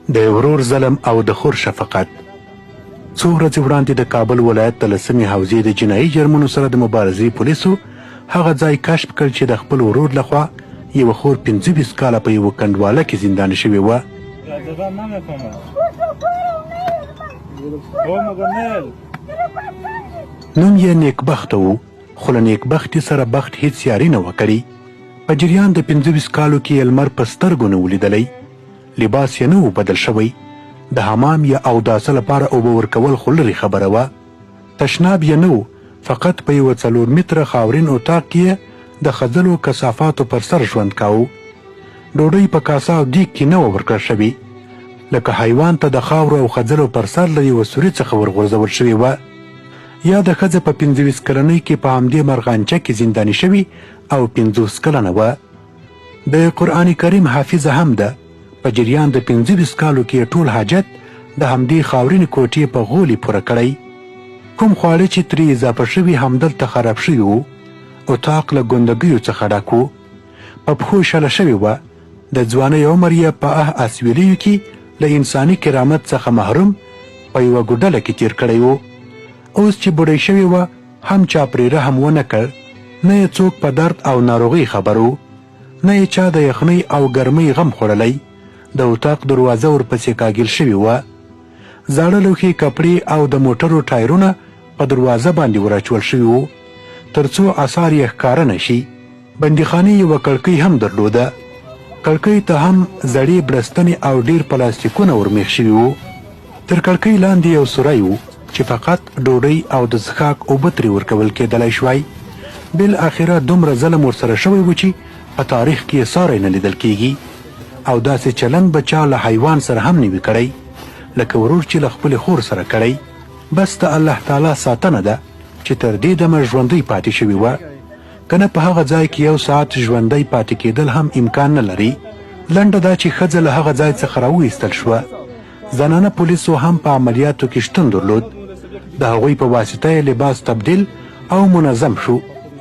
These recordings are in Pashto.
د ورور ظلم او د خور شفقت. څو ورځې وړاندې د کابل ولایت د 10مې حوزې د جنایي جرمونو سره د مبارزې پولیسو هغه ځای کشف کړ چې د خپل ورور لخوا یوه خور 25 کاله په یوه کنډواله کې زنداني شوې وه. نوم یې نیکبخته و، خو له نیکبختي سره بخت هیڅ یاري نه وه کړې. په جریان د 25 کالو کې یې لمر په سترګو نه و لیدلی، لباس یې نه و بدل شوی، د حمام یا اوداسه لپاره اوبه ورکول خو لرې خبره وه. تشناب یې نه و، فقط په یوه 4 متره خاورین اطاق کې د خځلو کثافاتو پر سر ژوند کاوه. ډوډۍ په کاسه او دیګ کې نه وه ورکړل شوې، لکه حیوان ته د خاورو او خځلو پر سر له یوه سوري څخه ورغورځول شوې وه. یا د ښځه په 25 کلنۍ کې په همدې مرغانچه کې زنداني شوي او 50 کلنه وه. د قرآن کریم حافظه هم ده. په جریان د 25 کالو کې ټول حاجت د همدې خاورین کوټې په غولي پوره کړی. کوم خواړه چې ترې اضافه شوي همدلته خراب شوي وو. اطاق له ګندګیو څخه ډک و، په پښو شله شوې وه. د ځوانۍ عمر یې په اسویلیو کې له انساني کرامت څخه محروم په یوه ګوډله کې تیر کړی و. اوس چې بوډۍ شوې وه هم چا پرې رحم ونه کړ، نه یې څوک په درد او ناروغۍ خبر و، نه یې چا د یخنۍ او ګرمۍ غم خوړلی. د اطاق دروازه ورپسې کاږل شوې وه. زاړه لوښي، کپړې او د موټرو ټایرونه په دروازه باندې وراچول شوي وو تر څو اثار یې ښکاره نه شي. بندیخانې یوه کړکۍ هم درلوده. کړکۍ ته هم زړې بړستنې او ډیر پلاستیکونه ورمیخ شوي وو. تر کړکۍ لاندې یو سوری و چې فقط ډوډۍ او د څښاک اوبه ترې ورکول کېدلی شوی. بالاخره دومره ظلم ورسره شوی و چې په تاریخ کې یې ساری نه لیدل کېږي. او داسې چلند به چا له حیوان سره هم نه وي کړی لکه ورور چې له خپلې خور سره کړی. بس د الله تعالی ساتنه ده چې تر دې دمه ژوندۍ پاتې شوې وه، که نه په هغه ځای کې 1 ساعت ژوندۍ پاتې کېدل هم امکان نه لري. لنډه دا چې ښځه له هغه ځای څخه راوایستل شوه. زنانه پولیسو هم په عملیاتو کې شتون درلود. د هغوی په واسطه یې لباس تبدیل او منظم شو.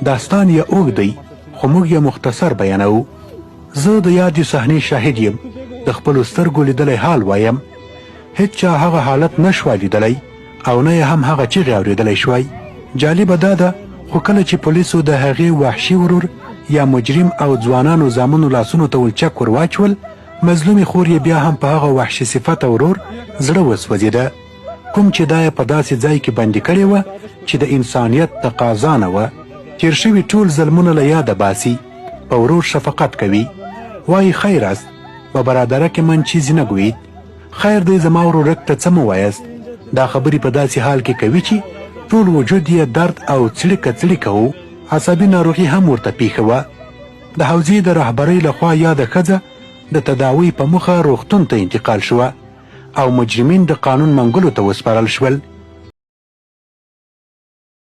داستان یې اوږد دی خو موږ یې مختصر بیانوو. زه د یادې صحنې شاهد یم، د خپلو سترګو لیدلی حال وایم. هیڅ چا هغه حالت نه شوای لیدلی او نه یې هم هغه چیغې اورېدلی شوای. جالبه دا ده خو کله چې پولیسو د هغې وحشي ورور یا مجرم او ځوانانو زامنو لاسونو ته ولچک ور واچول، مظلومې خور یې بیا هم په هغه وحشي صفته ورور زړه وسوځېده، کوم چې دا یې په داسې ځای کې بندي کړې وه چې د انسانیت تقاضا نه وه. تیر شوي ټول ظلمونه له یاده باسي، په ورور شفقت کوي، وایي خیر است و برادرک من چیزی نگویید. خیر دی زما ورورک ته څه مه وایست. دا خبرې په داسې حال کې کوي چې ټول وجود یې درد او څړیکه څړیکه و. عصبي ناروغي هم ورته پیښه وه. د حوزې د رهبرۍ لخوا یاده ښځه د تداوی په موخه روغتون ته انتقال شوه او مجرمین د قانون منګلو ته وسپارل شول.